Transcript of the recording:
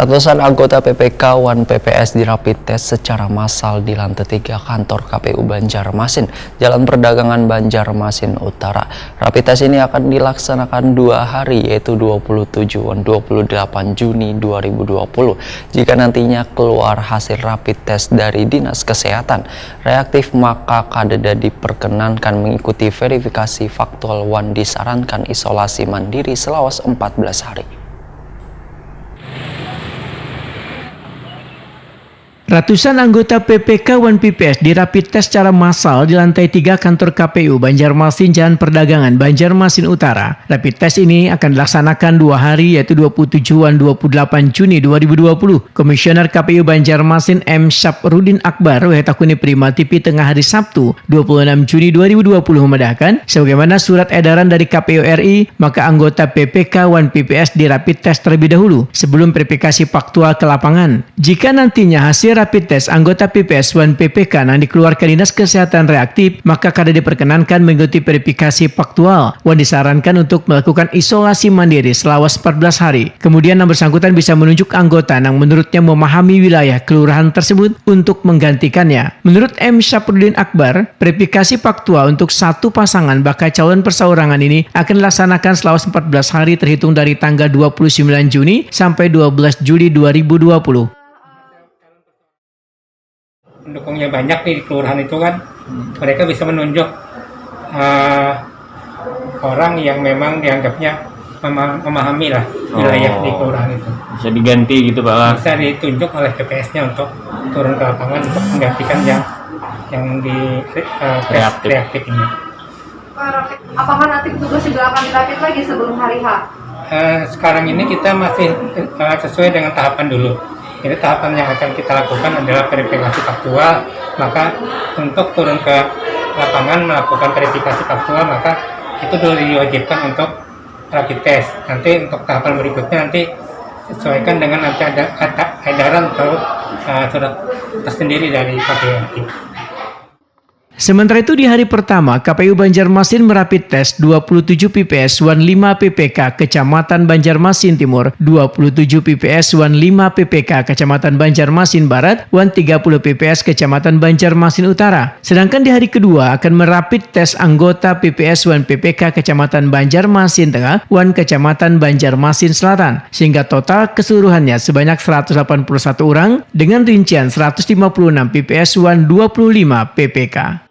Ratusan anggota PPK Wan PPS di rapid test secara massal di lantai 3 kantor KPU Banjarmasin, Jalan Perdagangan Banjarmasin Utara. Rapid test ini akan dilaksanakan 2 hari, yaitu 27 dan 28 Juni 2020. Jika nantinya keluar hasil rapid test dari Dinas Kesehatan reaktif, maka kadeda diperkenankan mengikuti verifikasi faktual. Wan disarankan isolasi mandiri selama 14 hari. Ratusan anggota PPK Wan PPS di rapid test secara massal di lantai 3 kantor KPU Banjarmasin Jalan Perdagangan Banjarmasin Utara. Rapid test ini akan dilaksanakan 2 hari, yaitu 27 dan 28 Juni 2020. Komisioner KPU Banjarmasin M. Syafruddin Akbar Wetakuni Prima TV tengah hari Sabtu 26 Juni 2020 memedahkan, sebagaimana surat edaran dari KPU RI, maka anggota PPK Wan PPS di rapid test terlebih dahulu sebelum verifikasi faktual ke lapangan. Jika nantinya hasil rapid test anggota PPS Wan PPK yang dikeluarkan Dinas Kesehatan reaktif, maka kada diperkenankan mengikuti verifikasi faktual. Wan disarankan untuk melakukan isolasi mandiri selama 14 hari. Kemudian yang bersangkutan bisa menunjuk anggota yang menurutnya memahami wilayah kelurahan tersebut untuk menggantikannya. Menurut M. Syafruddin Akbar, verifikasi faktual untuk satu pasangan bakal calon perseorangan ini akan dilaksanakan selama 14 hari terhitung dari tanggal 29 Juni sampai 12 Juli 2020. Pendukungnya banyak nih di kelurahan itu kan, mereka bisa menunjuk orang yang memang dianggapnya memahami lah wilayah di kelurahan itu. Bisa diganti gitu Pak? Bisa ditunjuk oleh PPS-nya untuk turun ke lapangan untuk menggantikan yang di reaktif ini. Apakah nanti petugas juga akan dirapit lagi sebelum hari H? Sekarang ini kita masih sesuai dengan tahapan dulu. Jadi tahapan yang akan kita lakukan adalah verifikasi faktual. Maka untuk turun ke lapangan melakukan verifikasi faktual, maka itu dulu diwajibkan untuk rapid test. Nanti untuk tahapan berikutnya nanti sesuaikan dengan nanti ada edaran atau surat tersendiri dari KPU. Sementara itu di hari pertama, KPU Banjarmasin merapid tes 27 PPS Wan 5 PPK Kecamatan Banjarmasin Timur, 27 PPS Wan 5 PPK Kecamatan Banjarmasin Barat, Wan 30 PPS Kecamatan Banjarmasin Utara. Sedangkan di hari kedua akan merapid tes anggota PPS Wan PPK Kecamatan Banjarmasin Tengah, Wan Kecamatan Banjarmasin Selatan, sehingga total keseluruhannya sebanyak 181 orang dengan rincian 156 PPS Wan 25 PPK.